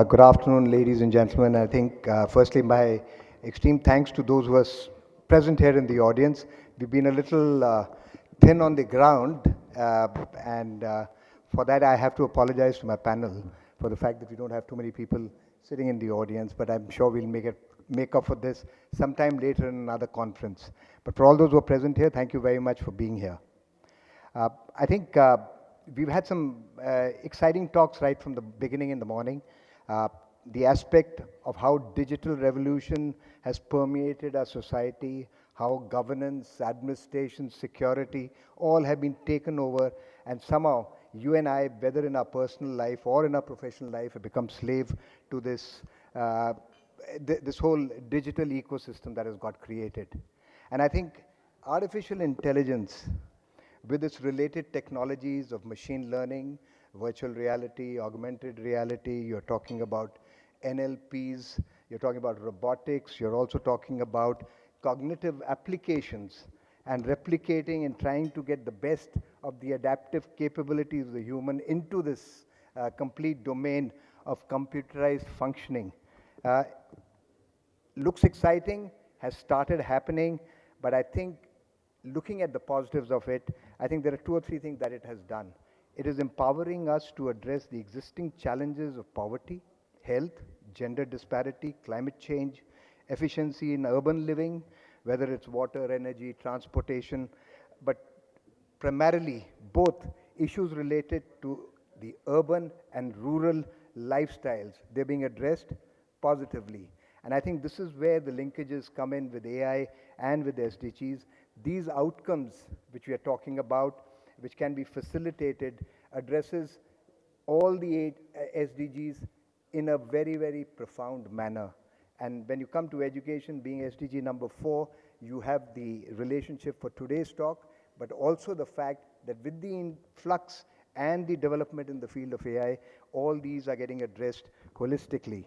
Good afternoon, ladies and gentlemen. I think, firstly, my extreme thanks to those who are present here in the audience. We've been a little thin on the ground, and for that, I have to apologize to my panel for the fact that we don't have too many people sitting in the audience, but I'm sure we'll make up for this sometime later in another conference. But for all those who are present here, thank you very much for being here. I think we've had some exciting talks right from the beginning in the morning. The aspect of how digital revolution has permeated our society, how governance, administration, security, all have been taken over, and somehow you and I, whether in our personal life or in our professional life, have become slave to this, this whole digital ecosystem that has got created. And I think artificial intelligence, with its related technologies of machine learning, virtual reality, augmented reality, you're talking about NLPs, you're talking about robotics, you're also talking about cognitive applications and replicating and trying to get the best of the adaptive capabilities of the human into this complete domain of computerized functioning. Looks exciting, has started happening, but I think looking at the positives of it, I think there are two or three things that it has done. It is empowering us to address the existing challenges of poverty, health, gender disparity, climate change, efficiency in urban living, whether it's water, energy, transportation, but primarily both issues related to the urban and rural lifestyles. They're being addressed positively. And I think this is where the linkages come in with AI and with SDGs. These outcomes which we are talking about, which can be facilitated, addresses all the 8 SDGs in a very, very profound manner. And when you come to education, being SDG number 4, you have the relationship for today's talk, but also the fact that with the influx and the development in the field of AI, all these are getting addressed holistically.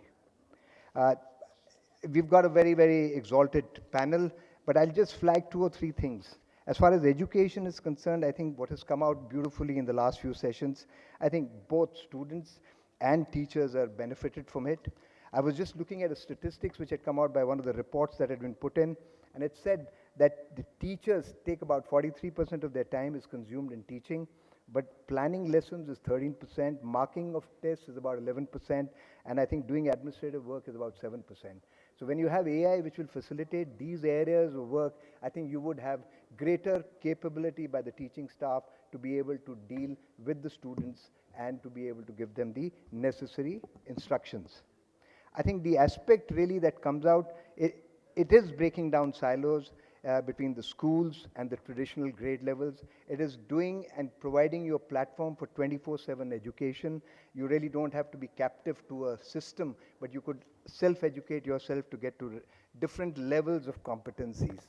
We've got a very, very exalted panel, but I'll just flag 2 or 3 things. As far as education is concerned, I think what has come out beautifully in the last few sessions, I think both students and teachers are benefited from it. I was just looking at the statistics which had come out by one of the reports that had been put in, and it said that the teachers take about 43% of their time is consumed in teaching, but planning lessons is 13%, marking of tests is about 11%, and I think doing administrative work is about 7%. So when you have AI which will facilitate these areas of work, I think you would have greater capability by the teaching staff to be able to deal with the students and to be able to give them the necessary instructions. I think the aspect really that comes out, it is breaking down silos between the schools and the traditional grade levels. It is doing and providing you a platform for 24/7 education. You really don't have to be captive to a system, but you could self-educate yourself to get to different levels of competencies.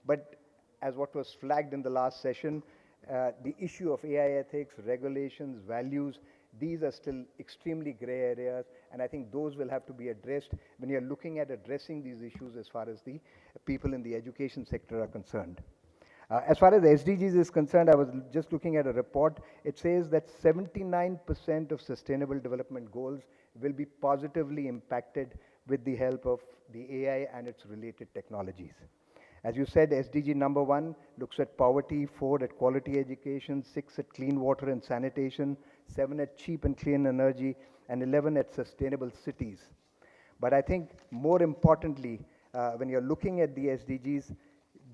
But as what was flagged in the last session, the issue of AI ethics, regulations, values, these are still extremely gray areas, and I think those will have to be addressed when you're looking at addressing these issues as far as the people in the education sector are concerned. As far as SDGs is concerned, I was just looking at a report. It says that 79% of sustainable development goals will be positively impacted with the help of the AI and its related technologies. As you said, SDG number 1 looks at poverty, 4 at quality education, 6 at clean water and sanitation, 7 at cheap and clean energy, and 11 at sustainable cities. But I think more importantly, when you're looking at the SDGs,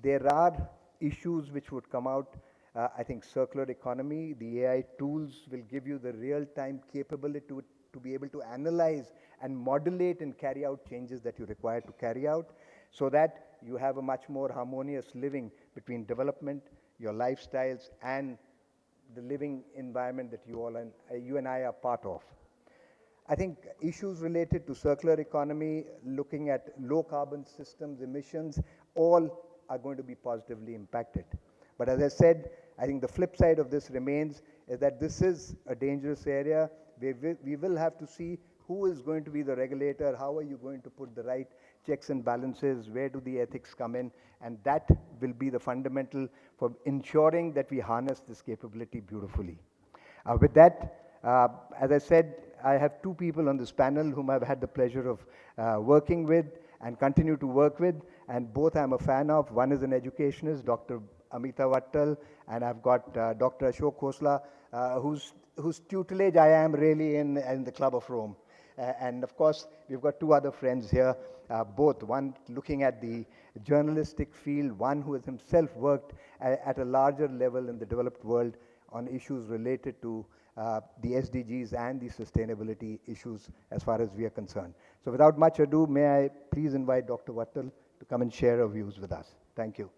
there are issues which would come out. I think circular economy, the AI tools will give you the real-time capability to be able to analyze and modulate and carry out changes that you require to carry out, so that you have a much more harmonious living between development, your lifestyles, and the living environment that you and I are part of. I think issues related to circular economy, looking at low carbon systems, emissions, all are going to be positively impacted. But as I said, I think the flip side of this remains is that this is a dangerous area. We will have to see who is going to be the regulator, how are you going to put the right checks and balances, where do the ethics come in, and that will be the fundamental for ensuring that we harness this capability beautifully. With that, as I said, I have two people on this panel whom I've had the pleasure of working with and continue to work with, and both I'm a fan of. One is an educationist, Dr. Amita Vattal, and I've got Dr. Ashok Khosla, whose tutelage I am really in the Club of Rome. And of course, we've got two other friends here, both, one looking at the journalistic field, one who has himself worked at a larger level in the developed world on issues related to the SDGs and the sustainability issues as far as we are concerned. So without much ado, may I please invite Dr. Vattal to come and share her views with us. Thank you.